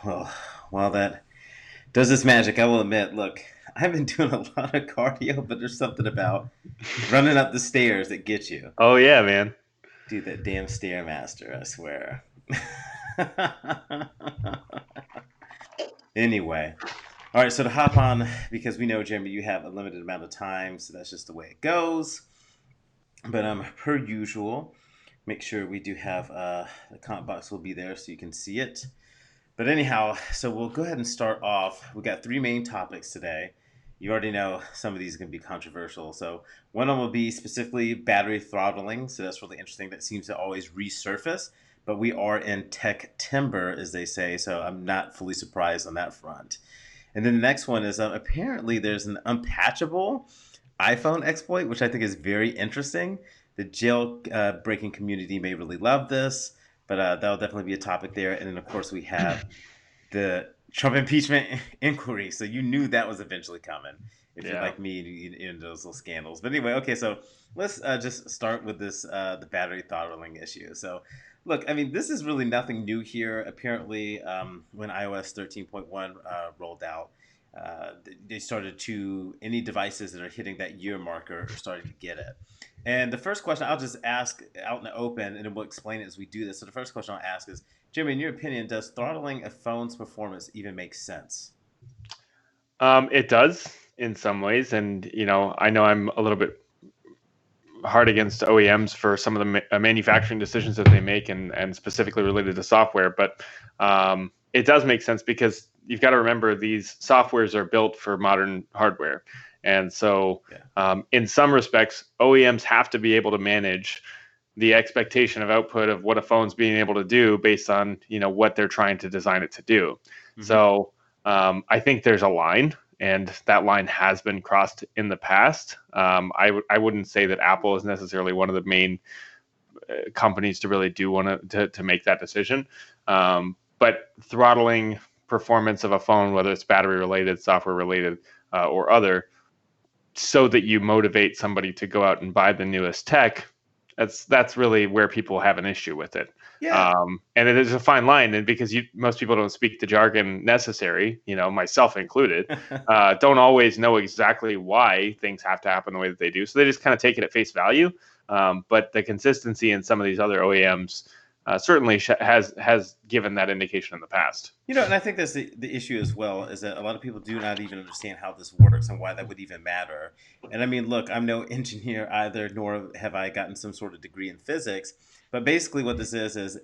Oh, well, that does this magic. I will admit. Look, I've been doing a lot of cardio, but there's something about running up the stairs that gets you. Oh yeah, man. Dude, that damn stairmaster, I swear. Anyway, all right. So to hop on, because we know, Jeremy, you have a limited amount of time, so that's just the way it goes. But per usual, make sure we do have the comment box will be there so you can see it. But anyhow, so we'll go ahead and start off. We got three main topics today. You already know some of these are going to be controversial. So one of them will be specifically battery throttling. So that's really interesting. That seems to always resurface. But we are in tech timber, as they say. So I'm not fully surprised on that front. And then the next one is apparently there's an unpatchable iPhone exploit, which I think is very interesting. The jail breaking community may really love this, but that'll definitely be a topic there. And then, of course, we have the Trump impeachment inquiry. So you knew that was eventually coming if you're Yeah. like me in those little scandals. But anyway, okay, so let's just start with this the battery throttling issue. So, look, I mean, this is really nothing new here. Apparently, when iOS 13.1 rolled out, they started to any devices that are hitting that year marker are starting to get it. And the first question I'll just ask out in the open, and then we'll explain it as we do this. So the first question I'll ask is, Jimmy, in your opinion, does throttling a phone's performance even make sense? It does in some ways, and I know I'm a little bit hard against OEMs for some of the manufacturing decisions that they make, and specifically related to software. But it does make sense because you've got to remember these softwares are built for modern hardware, and so Yeah. in some respects, OEMs have to be able to manage the expectation of output of what a phone's being able to do based on what they're trying to design it to do. Mm-hmm. So I think there's a line, and that line has been crossed in the past. I wouldn't say that Apple is necessarily one of the main companies to really do want to make that decision. But throttling performance of a phone, whether it's battery related, software related, or other, so that you motivate somebody to go out and buy the newest tech, that's really where people have an issue with it. Yeah. And it is a fine line, and because most people don't speak the jargon necessary, myself included, don't always know exactly why things have to happen the way that they do. So they just kind of take it at face value. But the consistency in some of these other OEMs certainly has given that indication in the past. And I think that's the issue as well, is that a lot of people do not even understand how this works and why that would even matter. And I mean, look, I'm no engineer either, nor have I gotten some sort of degree in physics. But basically, what this is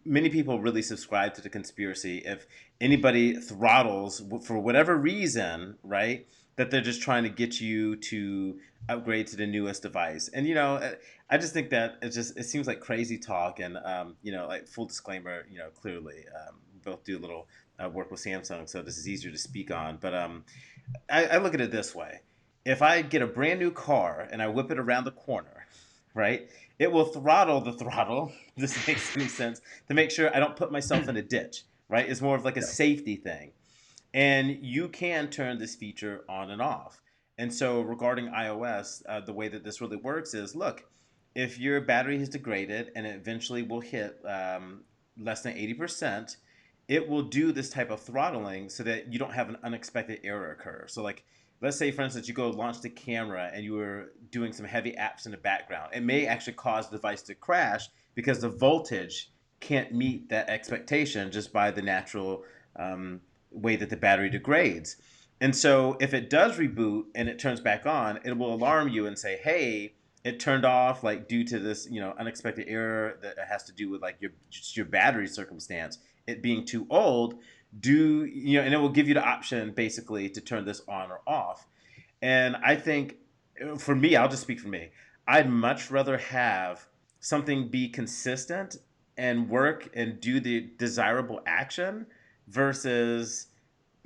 many people really subscribe to the conspiracy. If anybody throttles for whatever reason, right, that they're just trying to get you to upgrade to the newest device. And I just think that it seems like crazy talk. And like full disclaimer, clearly we both do a little work with Samsung, so this is easier to speak on. But I look at it this way: if I get a brand new car and I whip it around the corner, right, it will throttle the throttle. If this makes any sense, to make sure I don't put myself in a ditch. Right, it's more of like a Yeah. safety thing, and you can turn this feature on and off. And so, regarding iOS, the way that this really works is, look, if your battery has degraded and it eventually will hit less than 80%, it will do this type of throttling so that you don't have an unexpected error occur. So, like, let's say, for instance, you go launch the camera and you were doing some heavy apps in the background. It may actually cause the device to crash because the voltage can't meet that expectation just by the natural way that the battery degrades. And so if it does reboot and it turns back on, it will alarm you and say, "Hey, it turned off like due to this, unexpected error that has to do with like your battery circumstance, it being too old. And it will give you the option basically to turn this on or off." And I think for me, I'll just speak for me. I'd much rather have something be consistent and work and do the desirable action versus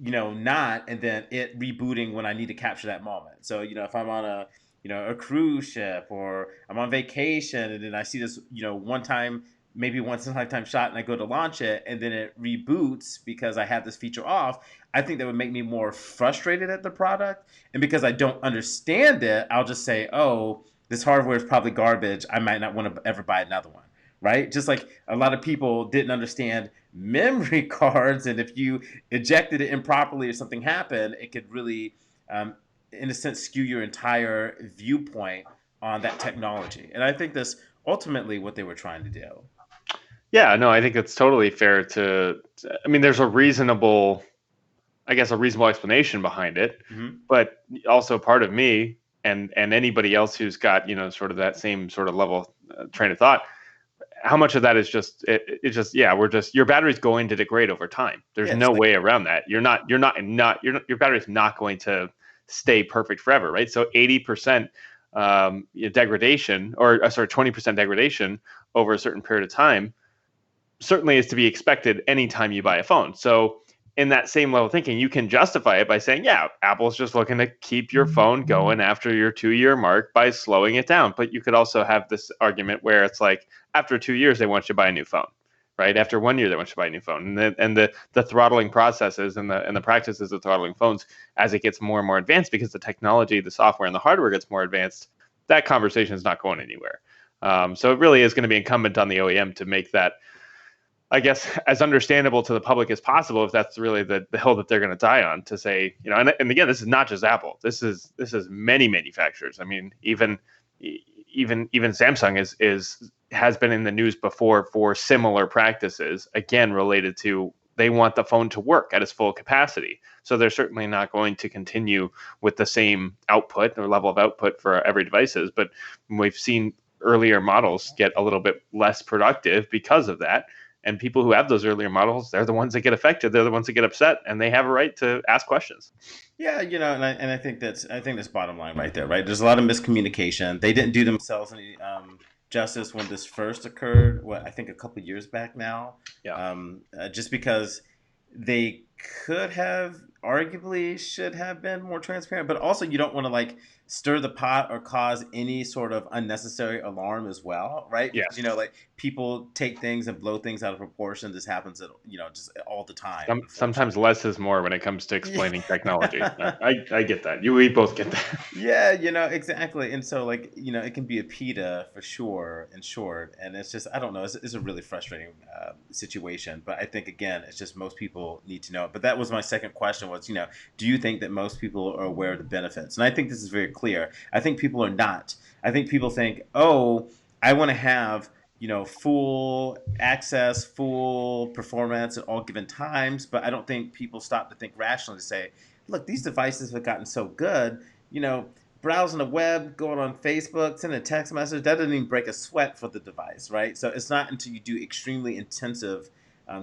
not, and then it rebooting when I need to capture that moment. So, if I'm on a cruise ship or I'm on vacation and then I see this, one time, maybe once in a lifetime shot and I go to launch it and then it reboots because I have this feature off, I think that would make me more frustrated at the product. And because I don't understand it, I'll just say, oh, this hardware is probably garbage. I might not want to ever buy another one. Right? Just like a lot of people didn't understand memory cards, and if you ejected it improperly or something happened, it could really, um, in a sense, skew your entire viewpoint on that technology. And I think that's ultimately what they were trying to do. Yeah, no, I think it's totally fair I mean, there's a reasonable, I guess, a reasonable explanation behind it, Mm-hmm. but also part of me and anybody else who's got, sort of that same sort of level train of thought, how much of that is just it's just yeah, we're just your battery's going to degrade over time. There's Yeah, just no like way around that. Your battery's not going to stay perfect forever, right? So 80% degradation, or sorry, 20% degradation over a certain period of time certainly is to be expected anytime you buy a phone. So in that same level of thinking, you can justify it by saying, yeah, Apple's just looking to keep your phone going after your 2 year mark by slowing it down. But you could also have this argument where it's like after 2 years, they want you to buy a new phone, right? After 1 year, they want you to buy a new phone. And the throttling processes and the practices of throttling phones as it gets more and more advanced, because the technology, the software, and the hardware gets more advanced, that conversation is not going anywhere. So it really is going to be incumbent on the OEM to make that, I guess, as understandable to the public as possible, if that's really the hill that they're going to die on, to say, and again, this is not just Apple. This is many manufacturers. I mean, even Samsung has been in the news before for similar practices, again, related to they want the phone to work at its full capacity. So they're certainly not going to continue with the same output or level of output for every devices. But we've seen earlier models get a little bit less productive because of that, and people who have those earlier models, they're the ones that get affected. They're the ones that get upset, and they have a right to ask questions. yeah, and I think that's bottom line right there, right? There's a lot of miscommunication. They didn't do themselves any justice when this first occurred. What, I think a couple years back now, Yeah. just because they could have, arguably should have been more transparent, but also you don't want to like stir the pot or cause any sort of unnecessary alarm as well, right? Because Yes. like people take things and blow things out of proportion. This happens at just all the time, Sometimes unfortunately. less is more when it comes to explaining technology. Yeah. I get that. We both get that. Yeah, exactly. And so, like, it can be a PETA for sure, in short. And it's just, I don't know, it's a really frustrating situation. But I think, again, it's just most people need to know it. But that was my second question was, do you think that most people are aware of the benefits? And I think this is very clear. I think people are not. I think people think, oh, I want to have, full access, full performance at all given times. But I don't think people stop to think rationally to say, look, these devices have gotten so good, you know, browsing the web, going on Facebook, sending a text message, that doesn't even break a sweat for the device, right? So it's not until you do extremely intensive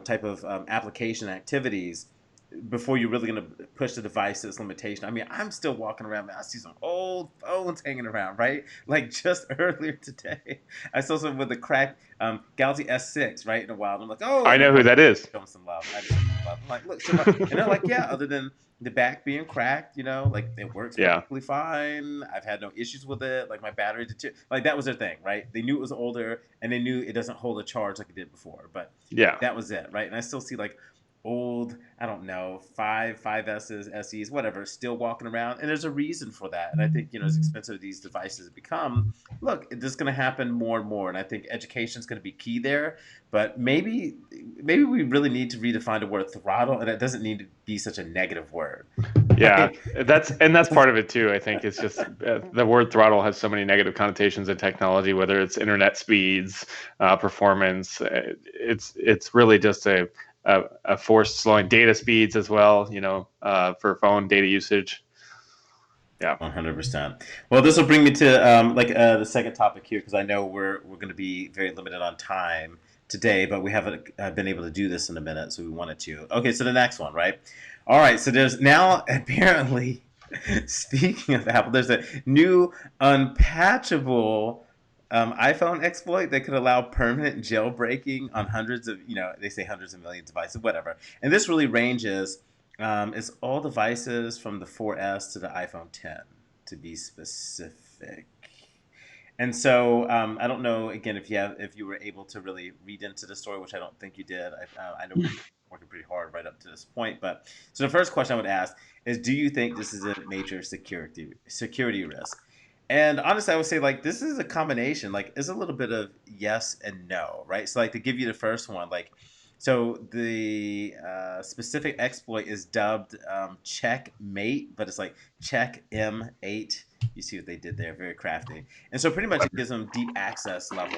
type of application activities before you're really going to push the device to its limitation. I mean, I'm still walking around, man. I see some old phones hanging around, right? Like just earlier today, I saw some with the cracked Galaxy S6, right? In a while, and I'm like, oh, I know who that is. show them some love. I just show them some love. I'm like, look, and they're like, yeah, other than the back being cracked, like it works Yeah. perfectly fine. I've had no issues with it. Like my battery, like that was their thing, right? They knew it was older, and they knew it doesn't hold a charge like it did before. But Yeah. that was it, right? And I still see like old, I don't know, five S's, SEs, whatever, still walking around. And there's a reason for that. And I think, as expensive as these devices become, look, this is going to happen more and more. And I think education is going to be key there. But maybe we really need to redefine the word throttle, and it doesn't need to be such a negative word. Yeah, Right? that's part of it too. I think it's just the word throttle has so many negative connotations in technology, whether it's internet speeds, performance. It's really just a forced slowing data speeds as well. For phone data usage. Yeah. 100%. Well, this will bring me to the second topic here because I know we're going to be very limited on time today, but we haven't been able to do this in a minute, so we wanted to. Okay, so the next one, right? All right, so there's now apparently, speaking of Apple, there's a new unpatchable iPhone exploit that could allow permanent jailbreaking on hundreds of, they say hundreds of millions of devices, whatever. And this really ranges, it's all devices from the 4S to the iPhone 10, to be specific. And so I don't know again if you were able to really read into the story, which I don't think you did. I know we've been working pretty hard right up to this point, but so the first question I would ask is, do you think this is a major security risk? And honestly, I would say like this is a combination. Like it's a little bit of yes and no, right? So like to give you the first one, like So the specific exploit is dubbed checkmate, but it's like check M8. You see what they did there, very crafty. And so pretty much it gives them deep access level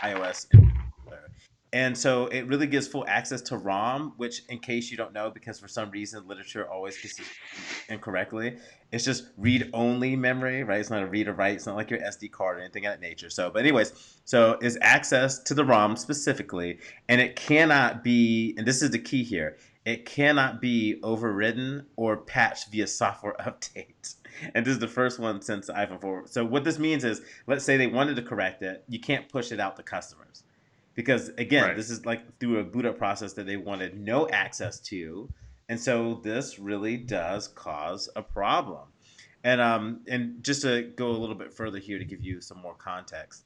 iOS in particular. And so it really gives full access to ROM, which, in case you don't know, because for some reason literature always gets this incorrectly, it's just read only memory, right? It's not a read or write. It's not like your SD card or anything of that nature. So, but anyways, so is access to the ROM specifically, and it cannot be, and this is the key here, it cannot be overridden or patched via software updates. And this is the first one since the iPhone 4. So what this means is, let's say they wanted to correct it, you can't push it out to customers. Because again, Right. this is like through a boot up process that they wanted no access to. And so this really does cause a problem. And just to go a little bit further here to give you some more context.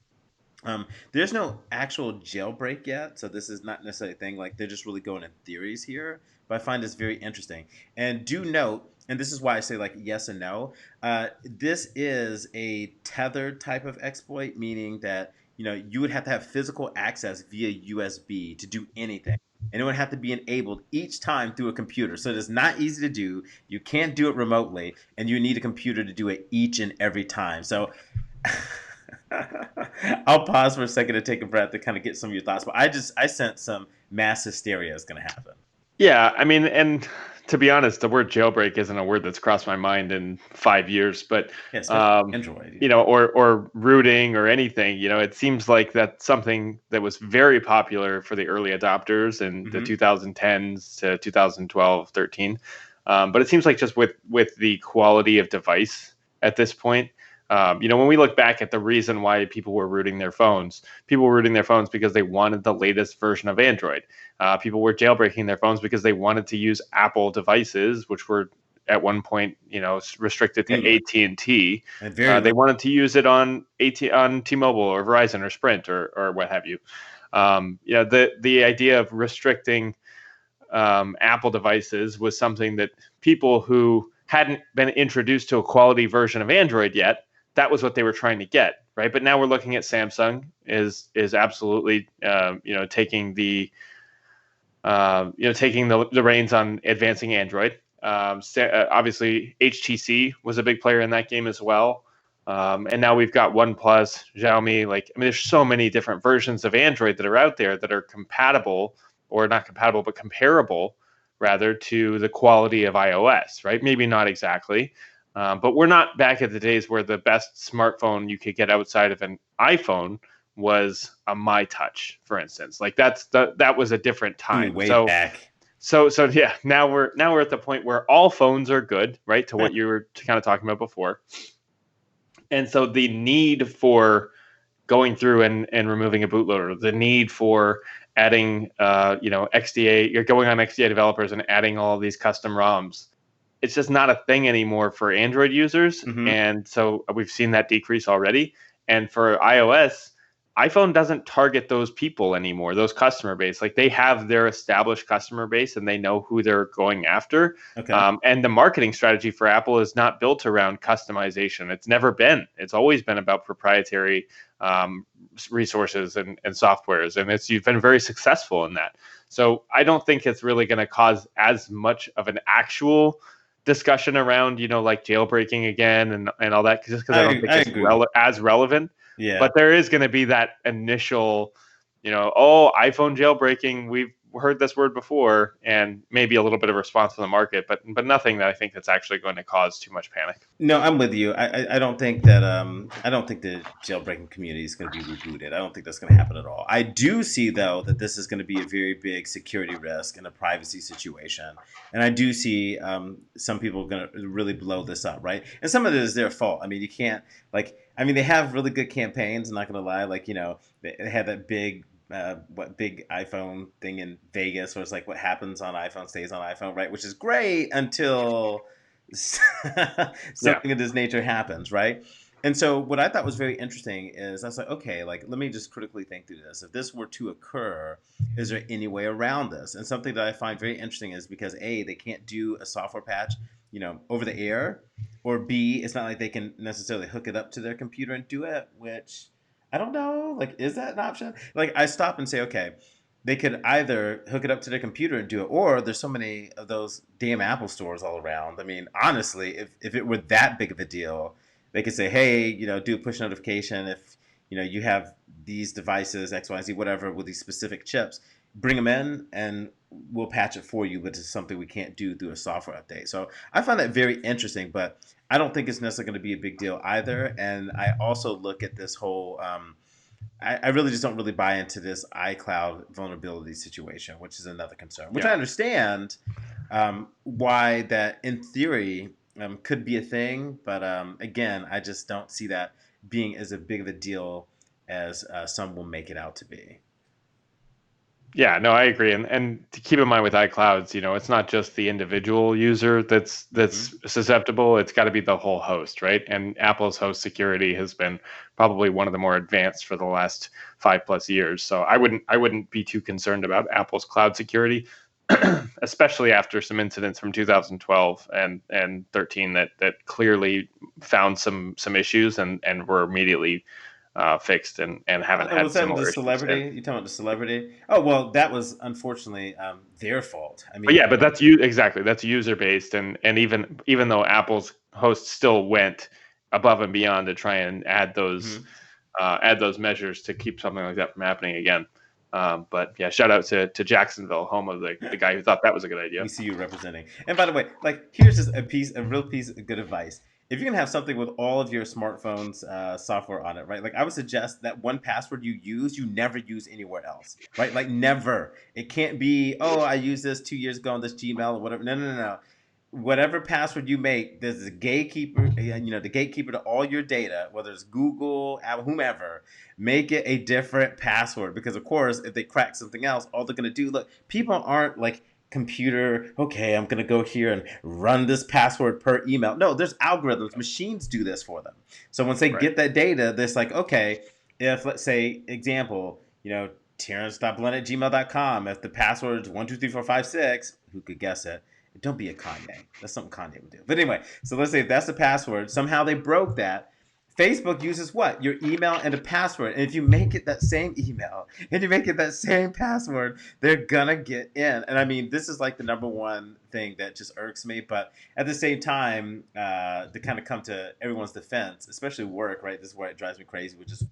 There's no actual jailbreak yet, so this is not necessarily a thing. Like they're just really going in theories here, but I find this very interesting. And do note, and this is why I say like yes and no. This is a tethered type of exploit, meaning that you would have to have physical access via USB to do anything. And it would have to be enabled each time through a computer. So it is not easy to do. You can't do it remotely, and you need a computer to do it each and every time. So I'll pause for a second to take a breath to kind of get some of your thoughts. But I sense some mass hysteria is going to happen. Yeah, I mean, and to be honest, the word jailbreak isn't a word that's crossed my mind in 5 years, but Yeah, especially Android. or rooting or anything, it seems like that's something that was very popular for the early adopters in the Mm-hmm. 2010s to 2012, 13. But it seems like just with the quality of device at this point, when we look back at the reason why people were rooting their phones because they wanted the latest version of Android. People were jailbreaking their phones because they wanted to use Apple devices, which were at one point, restricted to Mm. AT&T. And very They little. wanted to use it on T-Mobile or Verizon or Sprint or what have you. The idea of restricting Apple devices was something that people who hadn't been introduced to a quality version of Android yet, that was what they were trying to get, right? But now we're looking at Samsung is absolutely taking the reins on advancing Android. Obviously, HTC was a big player in that game as well. And now we've got OnePlus, Xiaomi. There's so many different versions of Android that are out there that are compatible, or not compatible, but comparable rather to the quality of iOS, right? Maybe not exactly. But we're not back at the days where the best smartphone you could get outside of an iPhone was a My Touch, for instance. Like that was a different You mean time. way So back? so yeah, now we're at the point where all phones are good, right? To what you were kind of talking about before. And so the need for going through and removing a bootloader, the need for adding XDA, you're going on XDA developers and adding all of these custom ROMs. It's just not a thing anymore for Android users. Mm-hmm. And so we've seen that decrease already. And for iOS, iPhone doesn't target those people anymore, those customer base. Like they have their established customer base and they know who they're going after. Okay. And the marketing strategy for Apple is not built around customization. It's never been. It's always been about proprietary resources and softwares. And you've been very successful in that. So I don't think it's really going to cause as much of an actual discussion around, like jailbreaking again and all that, just because I don't think I it's agree. as relevant. Yeah. But there is going to be that initial, oh, iPhone jailbreaking. We've heard this word before, and maybe a little bit of response from the market, but nothing that I think that's actually going to cause too much panic. No, I'm with you. I don't think that I don't think the jailbreaking community is going to be rebooted. I don't think that's going to happen at all. I do see though that this is going to be a very big security risk and a privacy situation, and I do see some people going to really blow this up, right? And some of it is their fault. I mean, you can't they have really good campaigns. I'm not going to lie. They had that big iPhone thing in Vegas where it's like what happens on iPhone stays on iPhone, right? Which is great until Yeah. something of this nature happens, right? And so what I thought was very interesting is I was like, okay, like let me just critically think through this. If this were to occur, is there any way around this? And something that I find very interesting is because A, they can't do a software patch, over the air, or B, it's not like they can necessarily hook it up to their computer and do it, which I don't know. Like, is that an option? Like, I stop and say, okay, they could either hook it up to their computer and do it, or there's so many of those damn Apple stores all around. I mean, honestly, if it were that big of a deal, they could say, hey, do a push notification if you have these devices X, Y, Z, whatever with these specific chips. Bring them in, and we'll patch it for you. But it's something we can't do through a software update. So I find that very interesting, but I don't think it's necessarily going to be a big deal either. And I also look at this whole I really just don't really buy into this iCloud vulnerability situation, which is another concern. Which Yeah. I understand why that in theory could be a thing, but again, I just don't see that being as a big of a deal as some will make it out to be. Yeah, no, I agree. And to keep in mind with iClouds, it's not just the individual user that's Hmm. susceptible. It's got to be the whole host, right? And Apple's host security has been probably one of the more advanced for the last 5+ years. So I wouldn't be too concerned about Apple's cloud security, especially after some incidents from 2012 and 13 that clearly found some issues and were immediately fixed and haven't Was had that the similar issues since. celebrity? You talking about the celebrity? Oh well, that was unfortunately their fault. I But mean, yeah, but that's you exactly. That's user based, and even though Apple's host still went above and beyond to try and mhm. add those measures to keep something like that from happening again. But yeah, shout out to Jacksonville, home of the guy who thought that was a good idea. We see you representing. And by the way, like here's just a real piece of good advice. If you're gonna have something with all of your smartphones software on it, right? Like I would suggest that one password you use, you never use anywhere else, right? Like never. It can't be, oh, I used this 2 years ago on this Gmail or whatever. No, no, no, no. Whatever password you make, there's a gatekeeper, the gatekeeper to all your data, whether it's Google, Apple, whomever. Make it a different password because, of course, if they crack something else, all they're gonna do, look, people aren't like computer, okay, I'm going to go here and run this password per email. No, there's algorithms. Machines do this for them. So once they Right. get that data, they're like, okay, if let's say, example, Terrence.blunt at gmail.com, if the password is 12345 6, who could guess it? Don't be a Kanye. That's something Kanye would do. But anyway, so let's say if that's the password, somehow they broke that. Facebook uses what? Your email and a password. And if you make it that same email and you make it that same password, they're gonna get in. And I mean, this is like the number one thing that just irks me. But at the same time, to kind of come to everyone's defense, especially work, right? This is where it drives me crazy, which is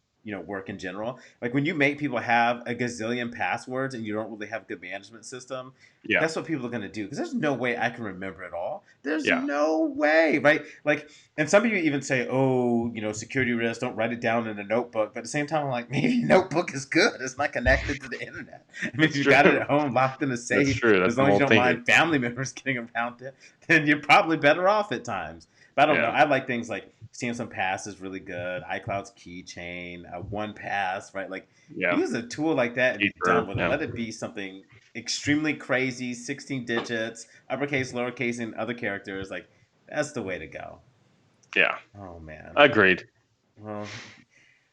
work in general. Like when you make people have a gazillion passwords and you don't really have a good management system, Yeah. that's what people are going to do because there's no way I can remember it all. There's Yeah. no way, right? Like, and some people even say, oh, security risk, don't write it down in a notebook. But at the same time, I'm like, maybe a notebook is good. It's not connected to the internet. I mean, if That's you got it true. at home, locked in a That's safe, true. That's as the long as you whole don't thinking. mind family members getting around it, then you're probably better off at times. But I don't know. Yeah. I like things like Samsung Pass is really good. iCloud's keychain, One Pass, right? Like, Yeah. use a tool like that and be done Deeper. with it. Yeah. Let it be something extremely crazy, 16 digits, uppercase, lowercase, and other characters. Like, that's the way to go. Yeah. Oh, man. Agreed. Well,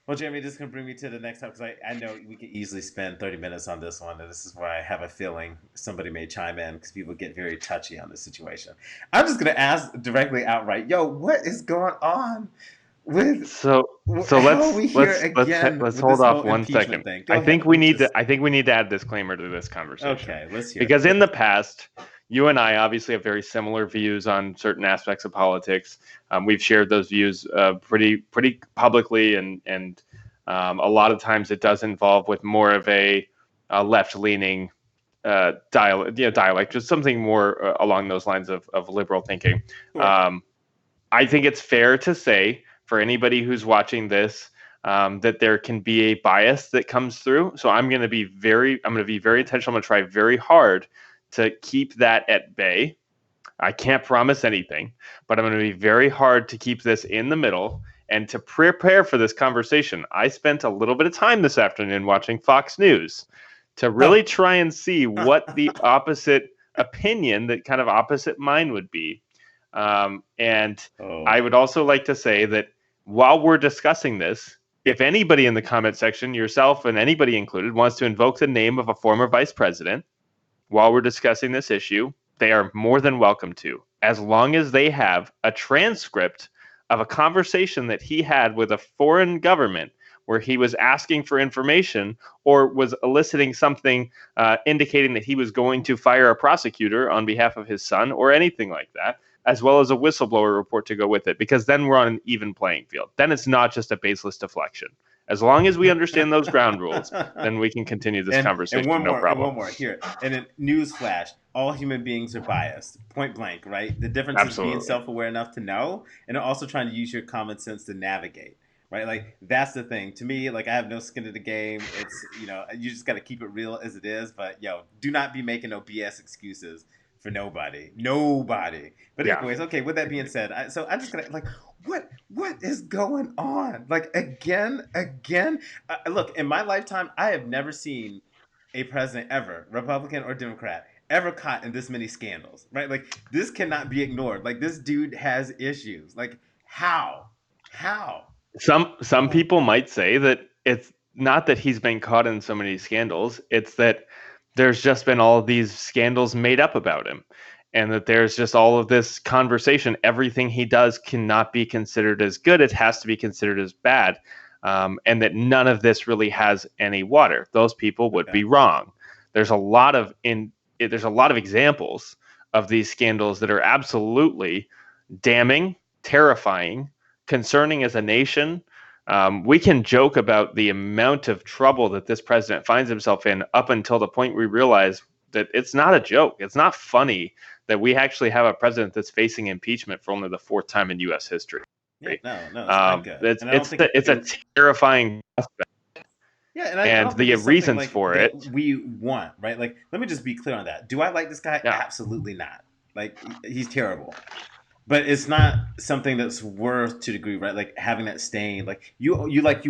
well, Jeremy, this is going to bring me to the next time because I know we could easily spend 30 minutes on this one. And this is why I have a feeling somebody may chime in because people get very touchy on this situation. I'm just going to ask directly outright, yo, what is going on with So so how are let's we here let's let's again let's with hold this off whole one impeachment second. thing? Go I ahead. think Let we me need just. to I think we need to add disclaimer to this conversation Okay, let's hear it. because in the past, you and I obviously have very similar views on certain aspects of politics. We've shared those views pretty publicly, and a lot of times it does involve with more of a left leaning dialect, just something more along those lines of liberal thinking. Sure. Um, I think it's fair to say for anybody who's watching this that there can be a bias that comes through. So I'm going to be very intentional. I'm going to try very hard to keep that at bay. I can't promise anything, but I'm going to be very hard to keep this in the middle and to prepare for this conversation. I spent a little bit of time this afternoon watching Fox News to really Oh. try and see what the opposite opinion, that kind of opposite mine would be. And Oh. I would also like to say that while we're discussing this, if anybody in the comment section, yourself and anybody included, wants to invoke the name of a former vice president while we're discussing this issue, they are more than welcome to, as long as they have a transcript of a conversation that he had with a foreign government where he was asking for information or was eliciting something indicating that he was going to fire a prosecutor on behalf of his son or anything like that, as well as a whistleblower report to go with it, because then we're on an even playing field. Then it's not just a baseless deflection. As long as we understand those ground rules, then we can continue this and conversation, one no more, and problem. one more here. And then news flash: all human beings are biased, point blank. Right. The difference is being Absolutely. self-aware enough to know, and also trying to use your common sense to navigate. Right. Like that's the thing. To me, like I have no skin in the game. It's you just got to keep it real as it is. But do not be making no BS excuses for nobody. Nobody. But Yeah. anyways, okay. With that being said, so I'm just gonna like, what is going on? Like again. Look, in my lifetime, I have never seen a president ever, Republican or Democrat, ever caught in this many scandals. Right? Like this cannot be ignored. Like this dude has issues. Like how? How? Some people might say that it's not that he's been caught in so many scandals, it's that there's just been all of these scandals made up about him, and that there's just all of this conversation. Everything he does cannot be considered as good, it has to be considered as bad. And that none of this really has any water. Those people would Okay. be wrong. There's a lot of there's a lot of examples of these scandals that are absolutely damning, terrifying, concerning as a nation. We can joke about the amount of trouble that this president finds himself in up until the point we realize that it's not a joke. It's not funny that we actually have a president that's facing impeachment for only the fourth time in U.S. history. Yeah. No. No. It's not good. It's And I don't it's think it's a terrifying prospect, yeah, and I and don't think the it's something reasons like for that it. we want, right? Like, let me just be clear on that. Do I like this guy? Yeah, Absolutely not. Like, he's terrible. But it's not something that's worth to degree, right? Like having that stain. Like you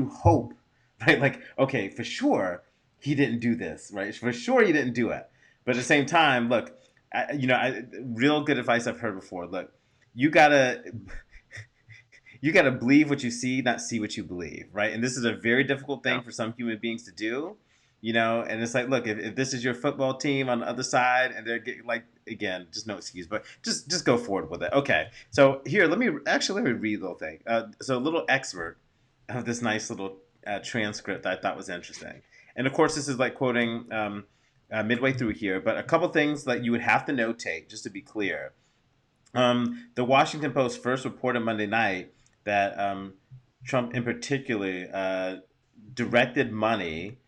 hope, right? Like, okay, for sure he didn't do this, right? For sure he didn't do it. But at the same time, look, real good advice I've heard before. Look, you gotta you got to believe what you see, not see what you believe, right? And this is a very difficult yeah. thing for some human beings to do, And it's like, look, if this is your football team on the other side, and they're getting like, again, just no excuse, but just go forward with it. Okay, so here, let me read a little thing. So a little excerpt of this nice little transcript that I thought was interesting, and of course, this is like quoting midway through here, but a couple things that you would have to notate just to be clear. The Washington Post first reported Monday night that Trump, in particular, directed money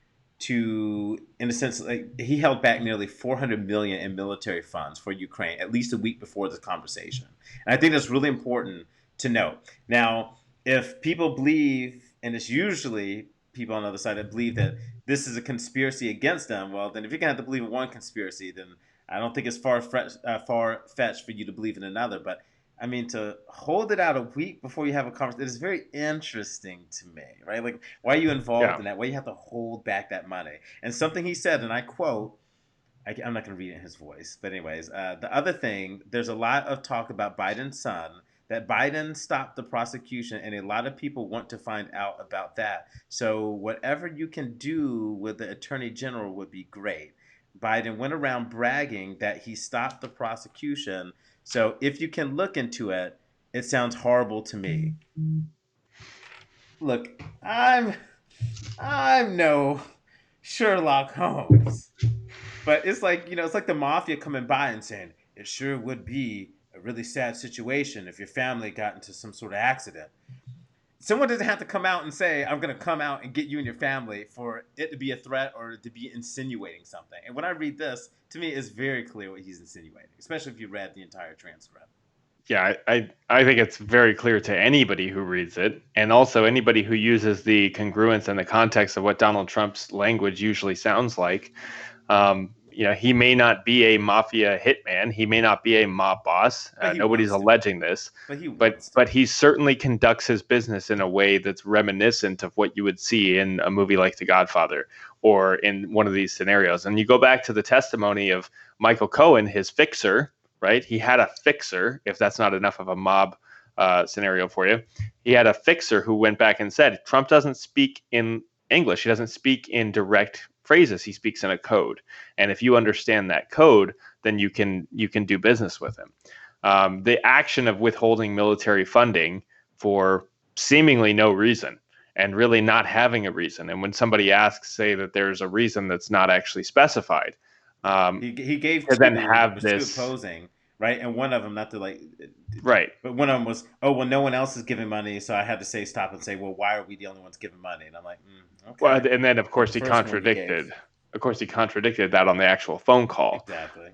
to, in a sense, like he held back nearly 400 million in military funds for Ukraine at least a week before this conversation, and I think that's really important to note. Now, if people believe, and it's usually people on the other side that believe that this is a conspiracy against them, well, then if you're gonna have to believe in one conspiracy, then I don't think it's far fetched for you to believe in another. But I mean, to hold it out a week before you have a conversation, it is very interesting to me, right? Like, why are you involved Yeah. in that? Why you have to hold back that money? And something he said, and I quote, I'm not going to read it in his voice, but anyways, the other thing, there's a lot of talk about Biden's son, that Biden stopped the prosecution, and a lot of people want to find out about that. So whatever you can do with the attorney general would be great. Biden went around bragging that he stopped the prosecution. So if you can look into it, it sounds horrible to me. Look, I'm no Sherlock Holmes. But it's like, it's like the mafia coming by and saying, it sure would be a really sad situation if your family got into some sort of accident. Someone doesn't have to come out and say, I'm going to come out and get you and your family for it to be a threat or to be insinuating something. And when I read this, to me, it's very clear what he's insinuating, especially if you read the entire transcript. Yeah, I think it's very clear to anybody who reads it, and also anybody who uses the congruence and the context of what Donald Trump's language usually sounds like. He may not be a mafia hitman, he may not be a mob boss. But he Nobody's wants to alleging be. this, But he but wants to but be. he certainly conducts his business in a way that's reminiscent of what you would see in a movie like The Godfather or in one of these scenarios. And you go back to the testimony of Michael Cohen, his fixer, right? He had a fixer, if that's not enough of a mob scenario for you. He had a fixer who went back and said, Trump doesn't speak in English. He doesn't speak in direct phrases. He speaks in a code. And if you understand that code, then you can do business with him. The action of withholding military funding for seemingly no reason, and really not having a reason. And when somebody asks, say that there's a reason that's not actually specified, He gave to then two. There have was two this opposing, right? And one of them, not to right. but one of them was, oh well, no one else is giving money, so I had to say stop and say, well, why are we the only ones giving money? And I'm like, Well, okay. and then of But course the he first one he gave contradicted. Of course, he contradicted that on the actual phone call. exactly.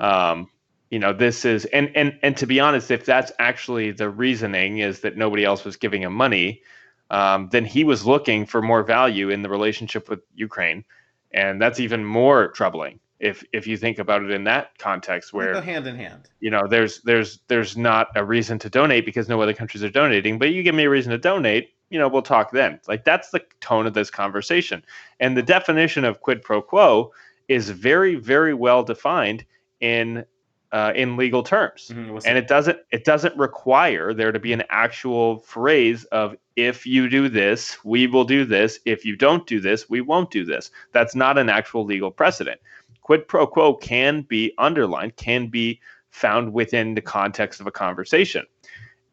This is and to be honest, if that's actually the reasoning is that nobody else was giving him money, then he was looking for more value in the relationship with Ukraine, and that's even more troubling if you think about it in that context, They go where hand in hand. there's not a reason to donate because no other countries are donating, but you give me a reason to donate, we'll talk then. Like, that's the tone of this conversation. And the definition of quid pro quo is very, very well defined in legal terms. Mm-hmm. And it doesn't require there to be an actual phrase of, if you do this, we will do this. If you don't do this, we won't do this. That's not an actual legal precedent. Quid pro quo can be underlined, can be found within the context of a conversation.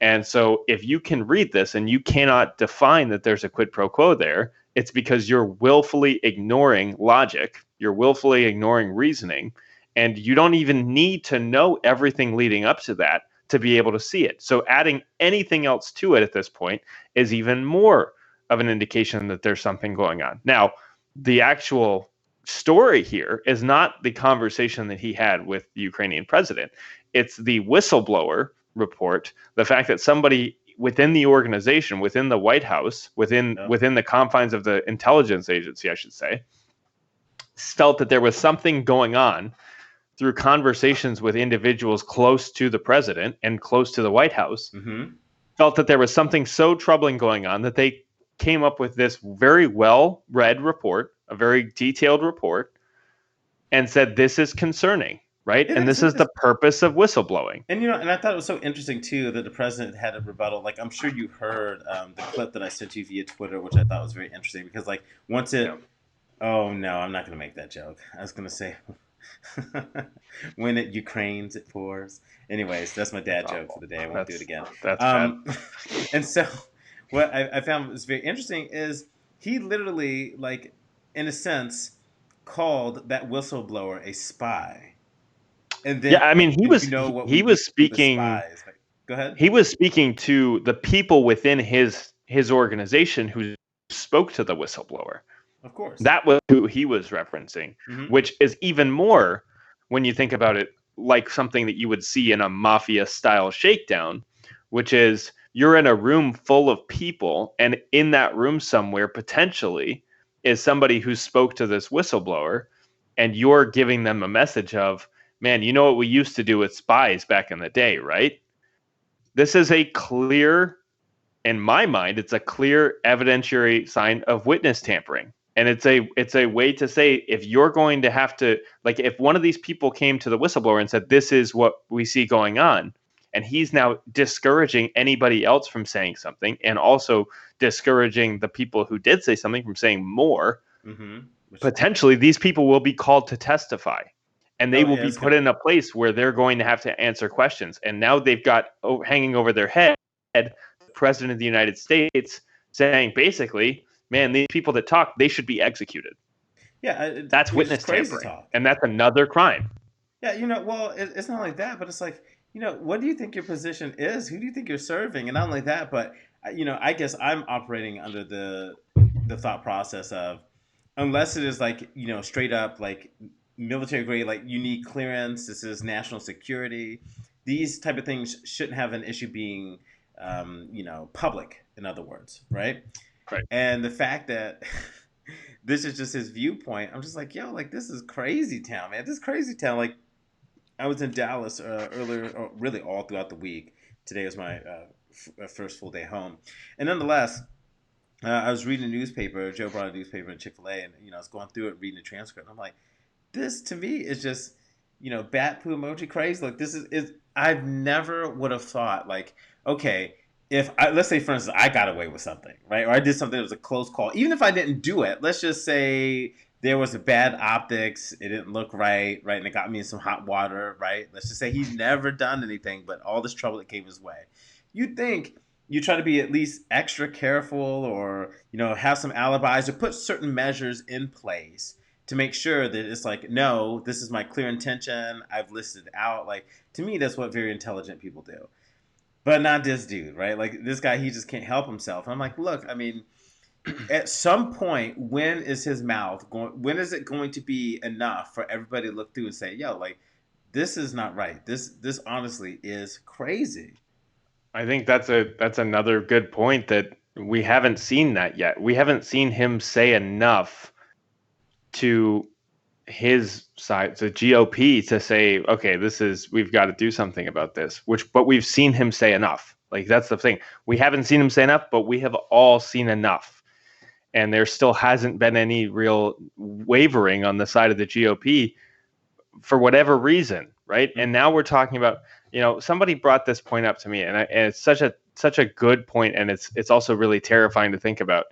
And so if you can read this and you cannot define that there's a quid pro quo there, it's because you're willfully ignoring logic, you're willfully ignoring reasoning, and you don't even need to know everything leading up to that to be able to see it. So adding anything else to it at this point is even more of an indication that there's something going on. Now, the actual story here is not the conversation that he had with the Ukrainian president. It's the whistleblower report, the fact that somebody within the organization, within the White House, within the confines of the intelligence agency, I should say, felt that there was something going on through conversations with individuals close to the president and close to the White House, felt that there was something so troubling going on that they came up with this very well-read report, a very detailed report, and said, this is concerning, right? Yeah, and this is the purpose of whistleblowing. And and I thought it was so interesting too that the president had a rebuttal. Like, I'm sure you heard the clip that I sent you via Twitter, which I thought was very interesting because, like, once it, oh no, I'm not going to make that joke. I was going to say, when it Ukraines, it pours. Anyways, that's my dad joke for the day. I won't do it again. That's bad. And so, what I found was very interesting is he literally, like, in a sense, called that whistleblower a spy. And then, yeah, I mean, he was speaking. Spies. Go ahead. He was speaking to the people within his organization who spoke to the whistleblower. Of course, that was who he was referencing, which is even more, when you think about it, like something that you would see in a mafia-style shakedown, which is you're in a room full of people, and in that room somewhere potentially is somebody who spoke to this whistleblower, and you're giving them a message of, man, you know what we used to do with spies back in the day, right? This is a clear, in my mind, it's a clear evidentiary sign of witness tampering. And it's a way to say, if you're going to have to, like, if one of these people came to the whistleblower and said, this is what we see going on, and he's now discouraging anybody else from saying something, and also discouraging the people who did say something from saying more, potentially these people will be called to testify. And they will be put in a place where they're going to have to answer questions. And now they've got hanging over their head the President of the United States saying, basically, man, these people that talk, they should be executed. Yeah, that's witness tampering, and that's another crime. Yeah, well, it's not like that, but it's like, what do you think your position is? Who do you think you're serving? And not only that, but I guess I'm operating under the thought process of, unless it is like, straight up like military grade, like you need clearance, this is national security, these type of things shouldn't have an issue being, public, in other words, right? Right. And the fact that this is just his viewpoint, I'm just like, yo, like, this is crazy town, man. This is crazy town. Like, I was in Dallas earlier, or really all throughout the week. Today was my first full day home. And nonetheless, I was reading a newspaper. Joe brought a newspaper in Chick-fil-A, and, I was going through it, reading the transcript. I'm like, this to me is just, bat poo emoji crazy. Like, this is I've never would have thought, like, okay, let's say, for instance, I got away with something, right? Or I did something that was a close call. Even if I didn't do it, let's just say there was a bad optics, it didn't look right, and it got me in some hot water, right? Let's just say he's never done anything, but all this trouble that came his way. You'd think you try to be at least extra careful, or have some alibis or put certain measures in place to make sure that it's like, no, this is my clear intention, I've listed out. Like, to me, that's what very intelligent people do. But not this dude, right? Like, this guy, he just can't help himself. And I'm like, look, I mean, at some point, when is his mouth going, when is it going to be enough for everybody to look through and say, yo, like, this is not right, this honestly is crazy. I think that's another good point, that we haven't seen that yet. We haven't seen him say enough to his side, the GOP, to say, okay, we've got to do something about this. But we've seen him say enough. Like, that's the thing. We haven't seen him say enough, but we have all seen enough. And there still hasn't been any real wavering on the side of the GOP for whatever reason, right? And now we're talking about, somebody brought this point up to me, and it's such a good point, and it's also really terrifying to think about.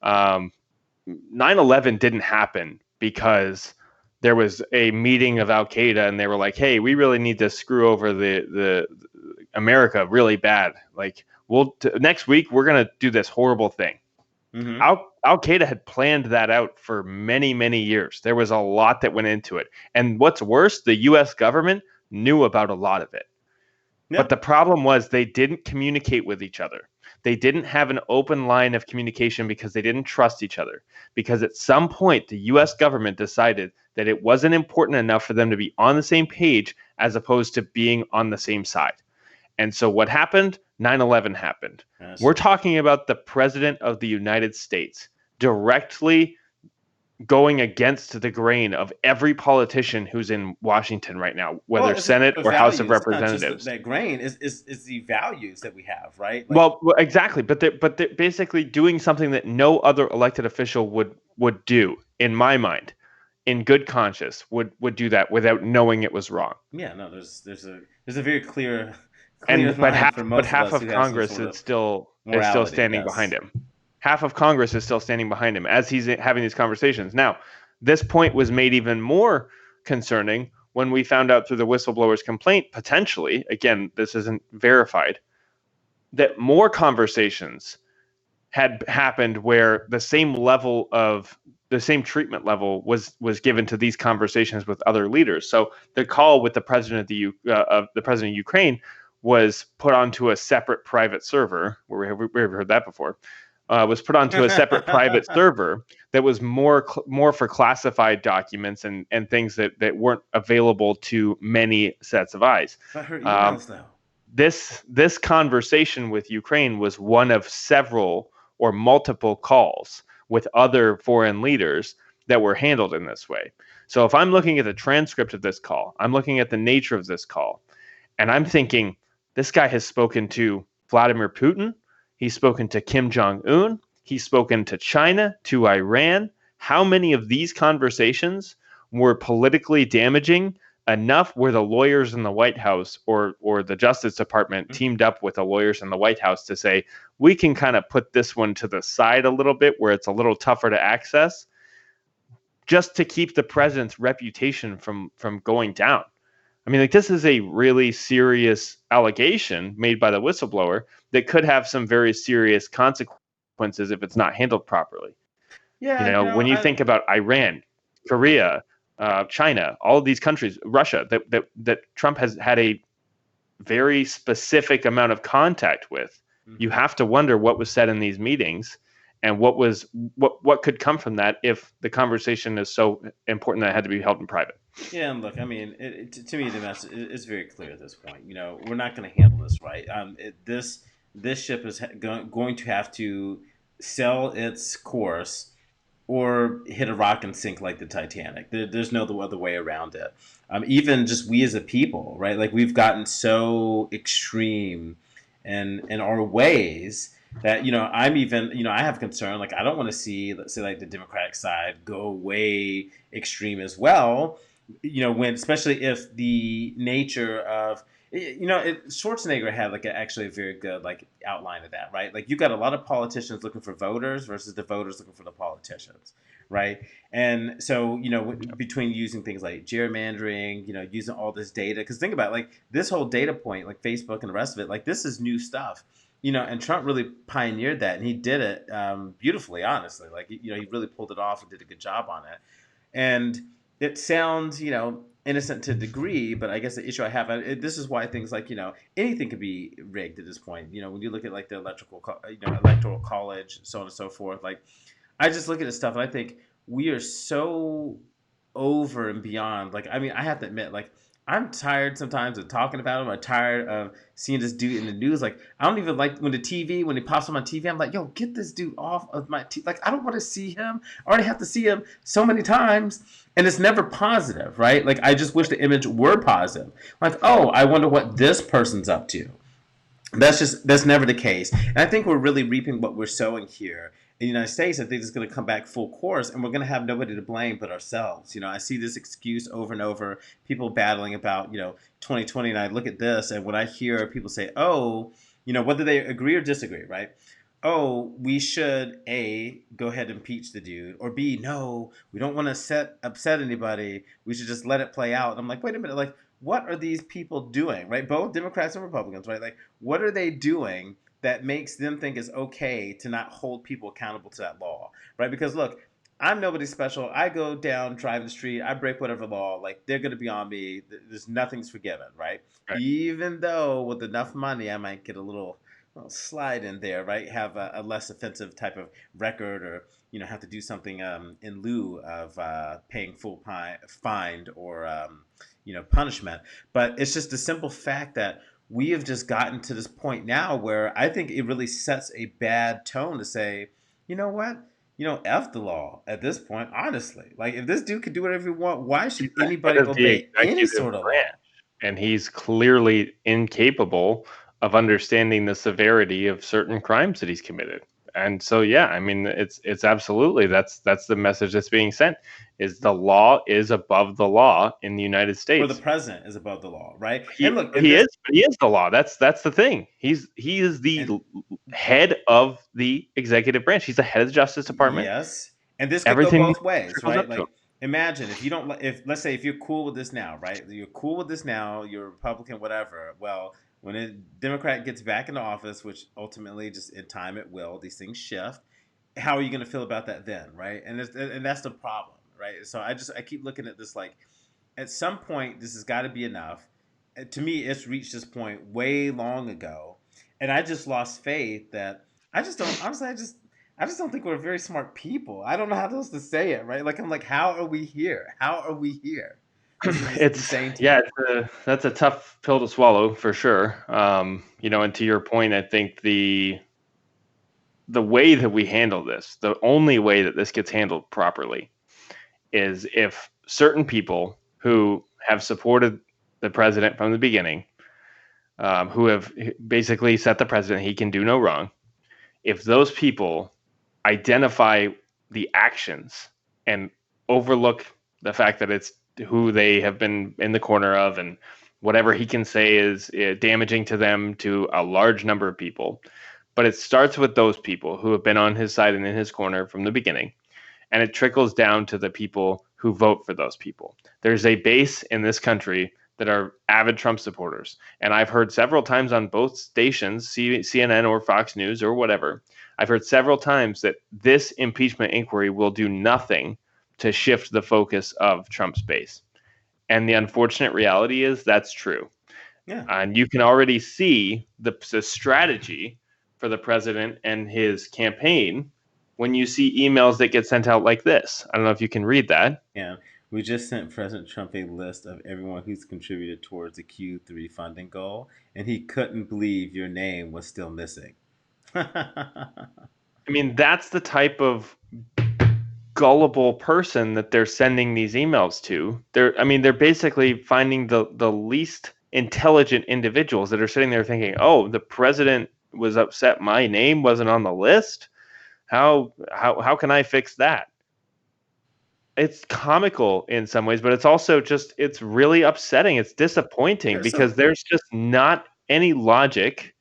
9/11 didn't happen because there was a meeting of Al Qaeda, and they were like, "Hey, we really need to screw over the America really bad. Like, next week we're gonna do this horrible thing." Mm-hmm. Al Qaeda had planned that out for many, many years. There was a lot that went into it. And what's worse, the US government knew about a lot of it. But Yeah. the problem was they didn't communicate with each other. They didn't have an open line of communication because they didn't trust each other. Because at some point, the US government decided that it wasn't important enough for them to be on the same page as opposed to being on the same side. And so what happened? 9/11 happened. Yes. We're talking about the president of the United States directly going against the grain of every politician who's in Washington right now, Well, whether it's not Senate the or House of values. It's not just Representatives. that grain. Is the values that we have, right? Like, Well, exactly, but they're basically doing something that no other elected official would do, in my mind, in good conscience, would do that without knowing it was wrong. yeah, no. There's a very clear And but line half for but most of half us of who have some Congress sort is of still morality. standing behind Yes. him. Half of Congress is still standing behind him as he's having these conversations. Now, this point was made even more concerning when we found out through the whistleblower's complaint, potentially, again, this isn't verified, that more conversations had happened where the same treatment level was given to these conversations with other leaders. So the call with the president of the president of Ukraine was put onto a separate private server. Where we ever heard that before? Was put onto a separate private server that was more for classified documents and things that weren't available to many sets of eyes. But her Um, emails, though. this conversation with Ukraine was one of several or multiple calls with other foreign leaders that were handled in this way. So if I'm looking at the transcript of this call, I'm looking at the nature of this call, and I'm thinking, this guy has spoken to Vladimir Putin, he's spoken to Kim Jong Un, he's spoken to China, to Iran. How many of these conversations were politically damaging enough where the lawyers in the White House or the Justice Department teamed up with the lawyers in the White House to say, we can kind of put this one to the side a little bit where it's a little tougher to access, just to keep the president's reputation from going down? I mean, like, this is a really serious allegation made by the whistleblower that could have some very serious consequences if it's not handled properly. Yeah, When you think about Iran, Korea, China, all of these countries, Russia, that Trump has had a very specific amount of contact with, you have to wonder what was said in these meetings and what could come from that if the conversation is so important that it had to be held in private. Yeah, and look, I mean, to me, the message is very clear at this point. We're not going to handle this right. This ship is going to have to sell its course or hit a rock and sink like the Titanic. There's no other way around it. Even just we as a people, right? Like, we've gotten so extreme in our ways that I'm even I have concern. Like, I don't want to see, let's say, like the Democratic side go way extreme as well. When, especially if the nature of Schwarzenegger had like actually a very good like outline of that, right? Like, you got a lot of politicians looking for voters versus the voters looking for the politicians, right? And so between using things like gerrymandering, using all this data, because think about it, like this whole data point, like Facebook and the rest of it, like this is new stuff. and Trump really pioneered that, and he did it beautifully, honestly. Like, he really pulled it off and did a good job on it. And it sounds, innocent to a degree, but I guess the issue I have, this is why things like, anything could be rigged at this point. When you look at like the electoral college, so on and so forth. Like, I just look at this stuff and I think we are so over and beyond. Like, I mean, I have to admit, like, I'm tired sometimes of talking about him. I'm tired of seeing this dude in the news. Like, I don't even like when he pops on my TV. I'm like, yo, get this dude off of my TV. Like, I don't want to see him. I already have to see him so many times, and it's never positive, right? Like, I just wish the image were positive. Like, oh, I wonder what this person's up to. That's never the case. And I think we're really reaping what we're sowing here. In the United States, I think it's going to come back full course, and we're going to have nobody to blame but ourselves. I see this excuse over and over, people battling about, 2020, and I look at this, and when I hear people say, oh, whether they agree or disagree, right? Oh, we should A, go ahead and impeach the dude, or B, no, we don't want to upset anybody. We should just let it play out. And I'm like, wait a minute, like, what are these people doing, right? Both Democrats and Republicans, right? Like, what are they doing that makes them think it's okay to not hold people accountable to that law, right? Because look, I'm nobody special. I go down, drive the street, I break whatever law, like they're gonna be on me. There's nothing's forgiven, right? Right. Even though with enough money, I might get a little slide in there, right? Have a less offensive type of record, or have to do something in lieu of paying full fine or punishment. But it's just the simple fact that we have just gotten to this point now where I think it really sets a bad tone to say, you know what? F the law at this point, honestly. Like, if this dude could do whatever he wants, why He's should the head anybody of the obey any executive sort of branch, law? and he's clearly incapable of understanding the severity of certain crimes that he's committed. And so, yeah, I mean, it's absolutely that's the message that's being sent: is the law is above the law in the United Or the States. president is above the law, right? And He look, and he this is he is the law. That's the thing. He is the and head of the executive branch. He's the head of the Justice Department. yes, and this could go Everything both ways, trickles right? up to him. Like, imagine if you don't, if let's say if you're cool with this now, right? You're cool with this now. You're a Republican, whatever. Well, when a Democrat gets back into office, which ultimately just in time it will, these things shift. How are you going to feel about that then, right? And that's the problem, right? So I keep looking at this like, at some point this has got to be enough. To me, it's reached this point way long ago, and I just lost faith that I just don't honestly. I just don't think we're very smart people. I don't know how else to say it, right? Like, I'm like, how are we here? How are we here? This is just It's insane to yeah, me. that's a tough pill to swallow for sure. And to your point, I think the way that we handle this, the only way that this gets handled properly, is if certain people who have supported the president from the beginning, who have basically set the president, he can do no wrong. If those people identify the actions and overlook the fact that it's who they have been in the corner of, and whatever he can say is damaging to them, to a large number of people. But it starts with those people who have been on his side and in his corner from the beginning, and it trickles down to the people who vote for those people. There's a base in this country that are avid Trump supporters. And I've heard several times on both stations, CNN or Fox News or whatever, I've heard several times that this impeachment inquiry will do nothing to shift the focus of Trump's base. And the unfortunate reality is that's true. Yeah. And you can already see the strategy for the president and his campaign when you see emails that get sent out like this. I don't know if you can read that. Yeah. We just sent President Trump a list of everyone who's contributed towards the Q3 funding goal, and he couldn't believe your name was still missing. I mean, that's the type of gullible person that they're sending these emails to. They're basically finding the least intelligent individuals that are sitting there thinking, "Oh, the president was upset my name wasn't on the list. How can I fix that?" It's comical in some ways, but it's also just it's really upsetting. It's disappointing Sure. So, because there's just not any logic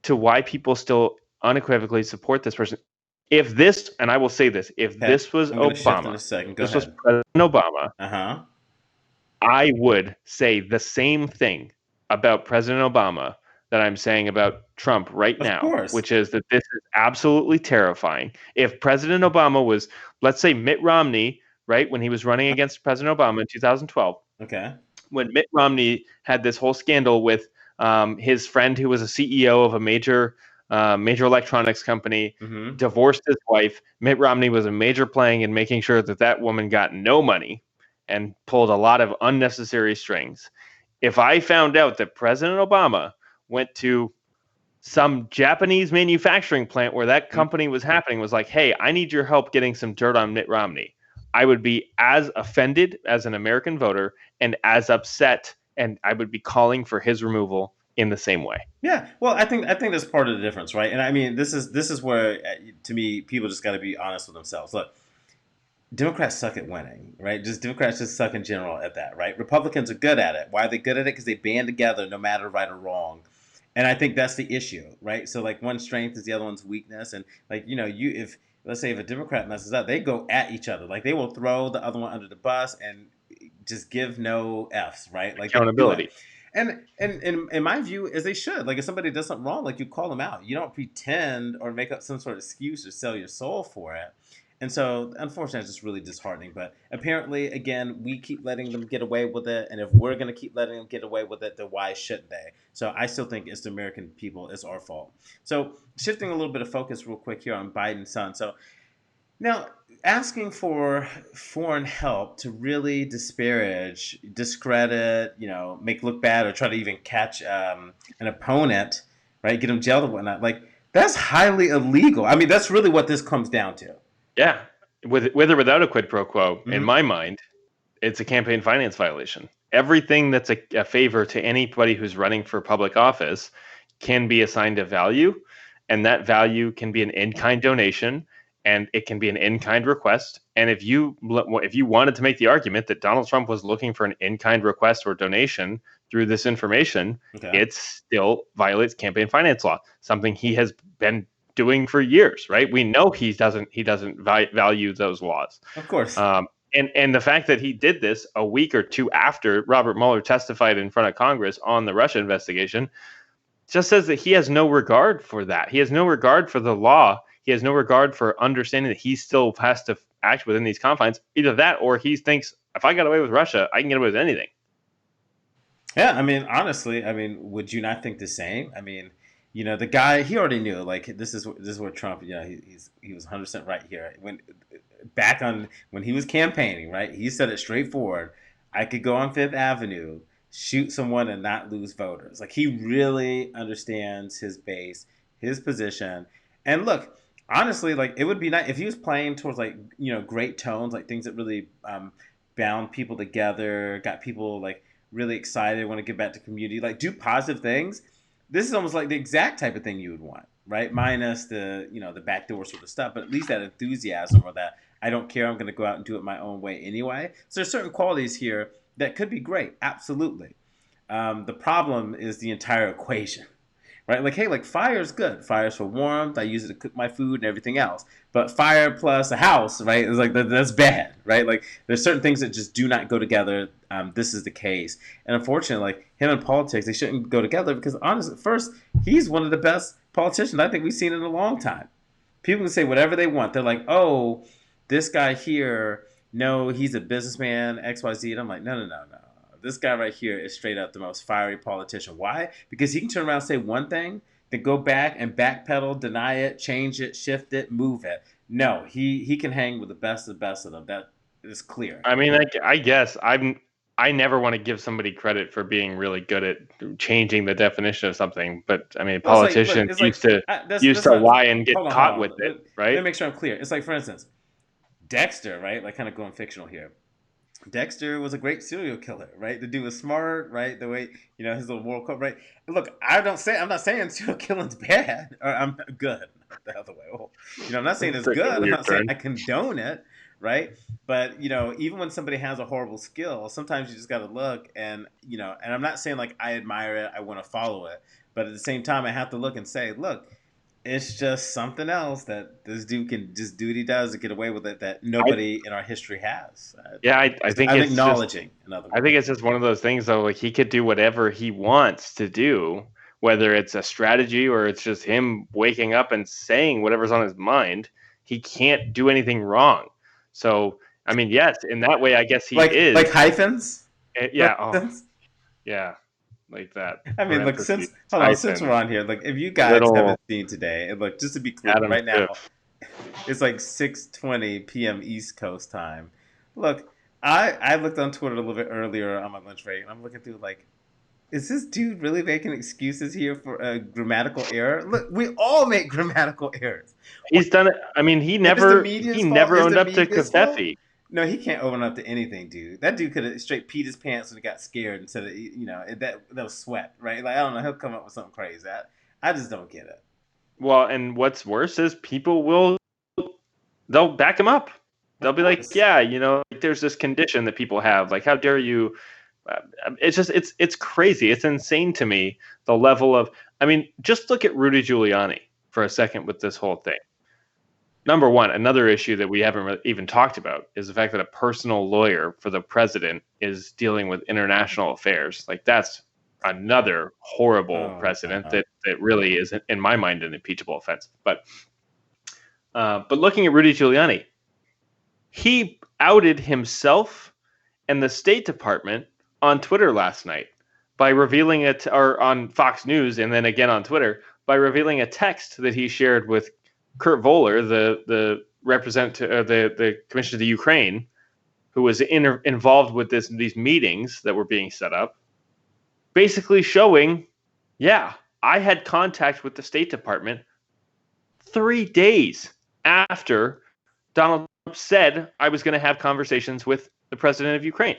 to why people still unequivocally support this person. If this, and I will say this, if okay, this was I'm going to shift in Obama, a second. Go this was ahead. President Obama, Uh huh. I would say the same thing about President Obama that I'm saying about Trump right Of now, course. which is that this is absolutely terrifying. If President Obama was, let's say, Mitt Romney, right, when he was running against President Obama in 2012, Okay. when Mitt Romney had this whole scandal with his friend who was a CEO of a major electronics company, Mm-hmm. divorced his wife. Mitt Romney was a major plank in making sure that that woman got no money and pulled a lot of unnecessary strings. If I found out that President Obama went to some Japanese manufacturing plant where that company was happening, was like, hey, I need your help getting some dirt on Mitt Romney, I would be as offended as an American voter and as upset, and I would be calling for his removal in the same way. Yeah, well, I think that's part of the difference, right? And I mean, this is where, to me, people just got to be honest with themselves. Look, Democrats suck at winning, right? Just Democrats just suck in general at that, right? Republicans are good at it. Why are they good at it? Because they band together no matter right or wrong. And I think that's the issue, right? So like one strength is the other one's weakness, and like you if let's say if a Democrat messes up, they go at each other, like they will throw the other one under the bus and just give no f's, right? Like they do it. Accountability. And in my view, is they should. Like if somebody does something wrong, like you call them out. You don't pretend or make up some sort of excuse or sell your soul for it. And so, unfortunately, it's just really disheartening. But apparently, again, we keep letting them get away with it. And if we're going to keep letting them get away with it, then why shouldn't they? So I still think it's the American people. It's our fault. So shifting a little bit of focus real quick here on Biden's son. So now, asking for foreign help to really disparage, discredit, make look bad, or try to even catch an opponent, right? Get them jailed and whatnot. Like that's highly illegal. I mean, that's really what this comes down to. Yeah, with or without a quid pro quo, in Mm-hmm. my mind, it's a campaign finance violation. Everything that's a favor to anybody who's running for public office can be assigned a value, and that value can be an in-kind donation, and it can be an in-kind request. And if you wanted to make the argument that Donald Trump was looking for an in-kind request or donation through this information, Okay. it still violates campaign finance law, something he has been doing for years, right? We know he doesn't value those laws. Of course. And the fact that he did this a week or two after Robert Mueller testified in front of Congress on the Russia investigation just says that he has no regard for that. He has no regard for the law. He has no regard for understanding that he still has to act within these confines. Either that, or he thinks if I got away with Russia, I can get away with anything. Yeah, I mean, honestly, I mean, would you not think the same? I mean, the guy he already knew. Like this is where Trump, he was 100% right here. When back on when he was campaigning, right? He said it straightforward. I could go on Fifth Avenue, shoot someone, and not lose voters. Like he really understands his base, his position. And look, honestly, like it would be nice if he was playing towards like great tones, like things that really bound people together, got people like really excited, want to give back to community, like do positive things. This is almost like the exact type of thing you would want, right? Minus the backdoor sort of stuff, but at least that enthusiasm or that I don't care, I'm going to go out and do it my own way anyway. So there's certain qualities here that could be great, absolutely. The problem is the entire equation, right? Like, hey, like fire is good. Fire's for warmth. I use it to cook my food and everything else. But fire plus a house, right? Is like that's bad, right? Like, there's certain things that just do not go together. This is the case, and unfortunately, like him and politics, they shouldn't go together because honestly, first, he's one of the best politicians I think we've seen in a long time. People can say whatever they want. They're like, oh, this guy here, no, he's a businessman, XYZ. And I'm like, no, no, no, no. This guy right here is straight up the most fiery politician. Why? Because he can turn around and say one thing, then go back and backpedal, deny it, change it, shift it, move it. No, he can hang with the best of the best of them. That is clear. I mean, I guess I never want to give somebody credit for being really good at changing the definition of something, but I mean, Well, it's like, look, politicians it's like used to used that's to not. lie and get Hold on, caught hold with on. it, Let right? me make sure I'm clear. It's like, for instance, Dexter, right? Like, kind of going fictional here. Dexter was a great serial killer, right? The dude was smart, right? The way his little World Cup, right? Look, I'm not saying serial killing's bad or I'm good. The other way. Well, I'm not saying it's Took a good. I'm weird not saying turn. I condone it, right? But even when somebody has a horrible skill, sometimes you just got to look and I'm not saying like I admire it, I want to follow it, but at the same time, I have to look and say, look, it's just something else that this dude can just do what he does to get away with it that I nobody in our history has. Yeah, I think I'm it's just acknowledging, in other I think words. it's just one of those things though, like he could do whatever he wants to do whether it's a strategy or it's just him waking up and saying whatever's on his mind, he can't do anything wrong. So, I mean, yes, in that way, I guess he is. Like hyphens, for Yeah. Oh, instance. yeah. Like that I mean, look, parentheses since hold on, since we're hyphen on here, like if you guys little haven't seen today, and look, just to be clear, Adam right now Schiff. it's like 6:20 p.m. East Coast time. Look, I looked on Twitter a little bit earlier on my lunch break, and I'm looking through like, is this dude really making excuses here for a grammatical error? Look, we all make grammatical errors. What, He's done it. I mean, is the he media's fault? never Is owned the up to media's fault? Covfefe. No, he can't own up to anything, dude. That dude could have straight peed his pants when he got scared instead of, that was sweat, right? Like, I don't know, he'll come up with something crazy. I just don't get it. Well, and what's worse is they'll back him up. Of They'll be like, course. yeah, like, there's this condition that people have. Like, how dare you? It's just it's crazy. It's insane to me the level of. I mean, just look at Rudy Giuliani for a second with this whole thing. Number one, another issue that we haven't really even talked about is the fact that a personal lawyer for the president is dealing with international affairs. Like, that's another horrible Oh, precedent no. that really is, in my mind, an impeachable offense. But looking at Rudy Giuliani, he outed himself and the State Department on Twitter last night by revealing it, or on Fox News, and then again on Twitter by revealing a text that he shared with Kurt Voller, the representative, the commissioner of the Ukraine, who was involved with these meetings that were being set up, basically showing, yeah, I had contact with the State Department 3 days after Donald Trump said I was going to have conversations with the president of Ukraine.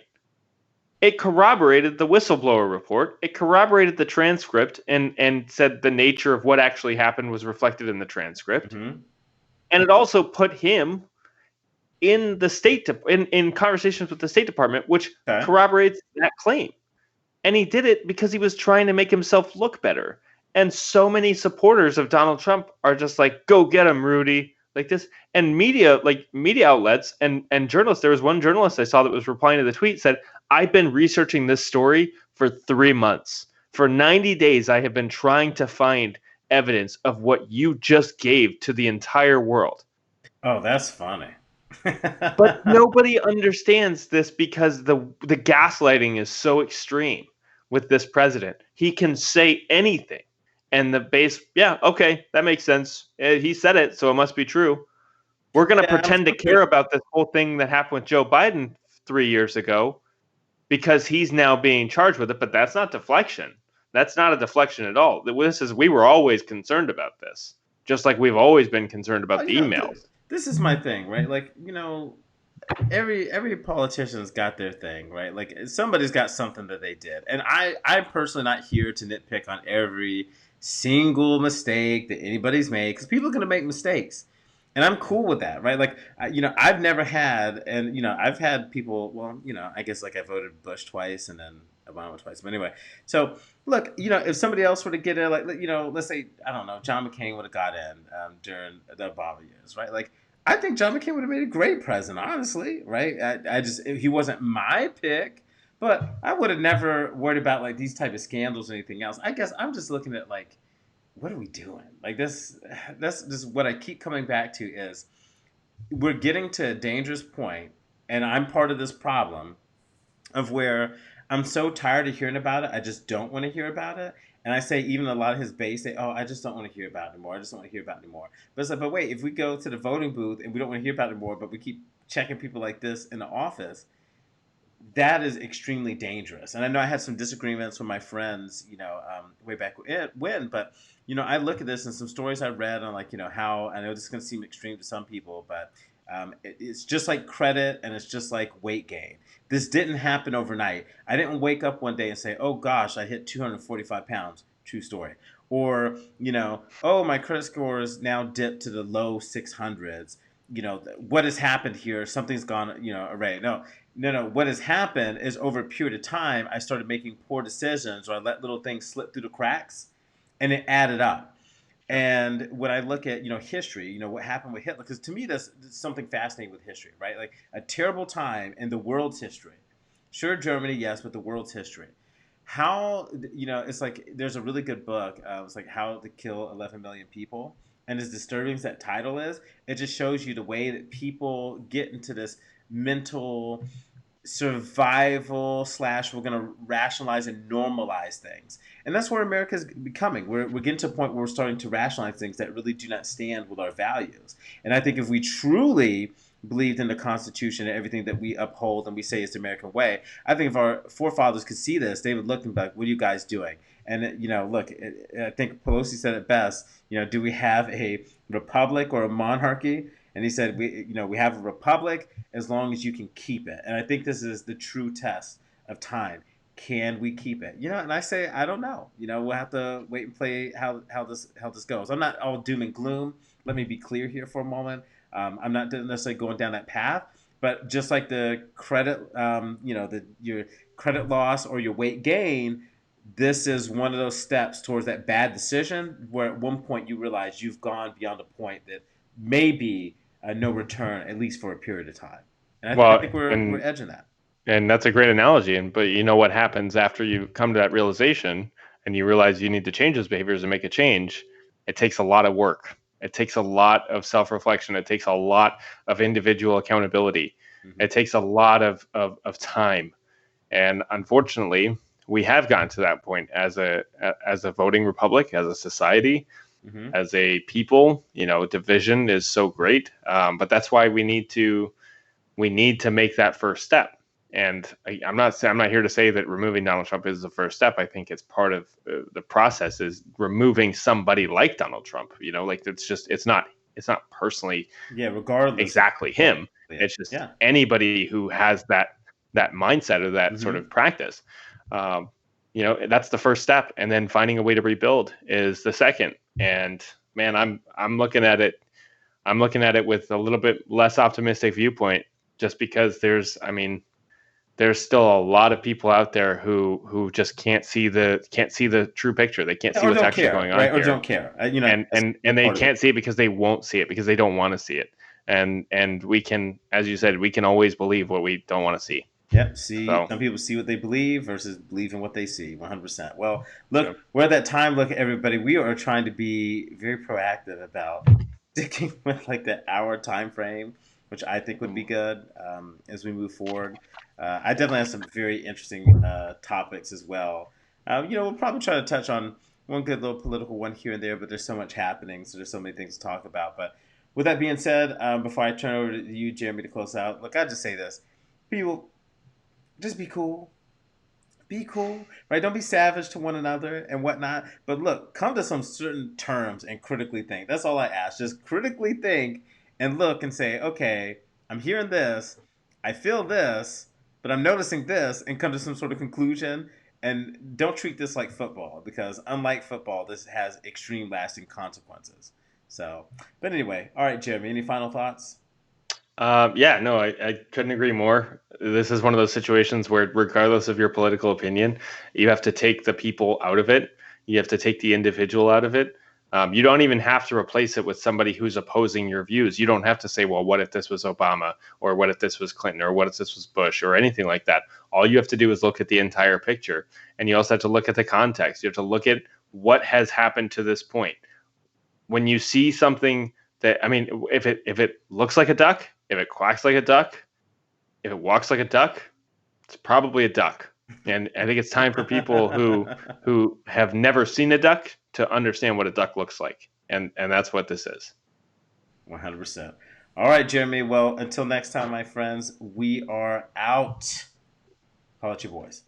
It corroborated the whistleblower report. It corroborated the transcript and said the nature of what actually happened was reflected in the transcript. Mm-hmm. And it also put him in the in conversations with the State Department, which Okay. corroborates that claim. And he did it because he was trying to make himself look better. And so many supporters of Donald Trump are just like, go get him, Rudy. Like this. And media outlets and journalists, there was one journalist I saw that was replying to the tweet, said, I've been researching this story for 3 months. For 90 days, I have been trying to find evidence of what you just gave to the entire world. Oh, that's funny. But nobody understands this because the gaslighting is so extreme with this president. He can say anything, and the base, yeah, okay, that makes sense. He said it, so it must be true. We're going to Yeah, I'm pretend to sure. care about this whole thing that happened with Joe Biden 3 years ago because he's now being charged with it. But that's not deflection. That's not a deflection at all. We were always concerned about this, just like we've always been concerned Oh, about the emails. this is my thing, right? Like, every politician's got their thing, right? Like somebody's got something that they did, and I'm personally not here to nitpick on every single mistake that anybody's made because people are going to make mistakes, and I'm cool with that, right? Like I've never had, and I've had people. Well, I guess like I voted Bush twice and then Obama twice, but anyway. So look, if somebody else were to get in, like let's say I don't know, John McCain would have got in during the Obama years, right? Like I think John McCain would have made a great president, honestly, right? I just he wasn't my pick, but I would have never worried about like these type of scandals or anything else. I guess I'm just looking at like, what are we doing? Like this, that's just what I keep coming back to is we're getting to a dangerous point, and I'm part of this problem of where I'm so tired of hearing about it. I just don't want to hear about it. And I say even a lot of his base say, "Oh, I just don't want to hear about it anymore. I just don't want to hear about it anymore." But it's like, but wait, if we go to the voting booth and we don't want to hear about it anymore, but we keep checking people like this in the office, that is extremely dangerous. And I know I had some disagreements with my friends, way back when, but I look at this and some stories I read on like, how I know this is going to seem extreme to some people, but it's just like credit and it's just like weight gain. This didn't happen overnight. I didn't wake up one day and say, oh gosh, I hit 245 pounds. True story. Or, oh, my credit score is now dipped to the low 600s. What has happened here? Something's gone, array. No, no, no. What has happened is over a period of time, I started making poor decisions or I let little things slip through the cracks and it added up. Sure. And when I look at, history, what happened with Hitler, because to me, that's something fascinating with history, right? Like a terrible time in the world's history. Sure, Germany, yes, but the world's history. how it's like there's a really good book. It's like How to Kill 11 Million People, and as disturbing as that title is, it just shows you the way that people get into this mental survival slash we're going to rationalize and normalize things, and that's where America's becoming. We're getting to a point where we're starting to rationalize things that really do not stand with our values. And I think if we truly believed in the Constitution and everything that we uphold and we say is the American way, I think if our forefathers could see this, they would look and be like, what are you guys doing? And look, I think Pelosi said it best. Do we have a republic or a monarchy? And he said, we have a republic as long as you can keep it. And I think this is the true test of time. Can we keep it? And I say I don't know. We'll have to wait and play how this goes. I'm not all doom and gloom. Let me be clear here for a moment. I'm not necessarily going down that path, but just like the credit, your credit loss or your weight gain, this is one of those steps towards that bad decision where at one point you realize you've gone beyond a point that may be no return, at least for a period of time. And I Well, think we're edging that. and that's a great analogy. But you know what happens after you come to that realization and you realize you need to change those behaviors and make a change? It takes a lot of work. It takes a lot of self-reflection. It takes a lot of individual accountability. Mm-hmm. It takes a lot of time. And unfortunately, we have gotten to that point as a voting republic, as a society, Mm-hmm. as a people. Division is so great, but that's why we need to make that first step. And I'm not here to say that removing Donald Trump is the first step. I think it's part of the process is removing somebody like Donald Trump. Like it's not personally Yeah, regardless of exactly him. It's just yeah. anybody who has that mindset or that sort Mm-hmm. of practice. That's the first step, and then finding a way to rebuild is the second. And man, I'm looking at it. I'm looking at it with a little bit less optimistic viewpoint, just because there's still a lot of people out there who just can't see the true picture. They can't see Or what's don't actually care, going on right? Or here, don't care. and they Part of it. can't see it because they won't see it because they don't want to see it. And we can, as you said, we can always believe what we don't want to see. Yep. See, So, some people see what they believe versus believe in what they see. 100%. Well, yeah. look, we're at that time. Look, everybody, we are trying to be very proactive about sticking with like the hour time frame, which I think would be good as we move forward. I definitely have some very interesting topics as well. We'll probably try to touch on one good little political one here and there, but there's so much happening, so there's so many things to talk about. But with that being said, before I turn over to you, Jeremy, to close out, look, I just say this: people, just be cool. Be cool, right? Don't be savage to one another and whatnot. But look, come to some certain terms and critically think. That's all I ask. Just critically think and look and say, okay, I'm hearing this, I feel this, but I'm noticing this, and come to some sort of conclusion. And don't treat this like football because, unlike football, this has extreme lasting consequences. So, but anyway, all right, Jeremy, any final thoughts? Yeah, no, I couldn't agree more. This is one of those situations where, regardless of your political opinion, you have to take the people out of it. You have to take the individual out of it. You don't even have to replace it with somebody who's opposing your views. You don't have to say, well, what if this was Obama, or what if this was Clinton, or what if this was Bush, or anything like that. All you have to do is look at the entire picture. And you also have to look at the context. You have to look at what has happened to this point. When you see something if it looks like a duck, if it quacks like a duck, if it walks like a duck, it's probably a duck. And I think it's time for people who have never seen a duck to understand what a duck looks like. And that's what this is. 100%. All right, Jeremy. Well, until next time, my friends, we are out. How about you boys?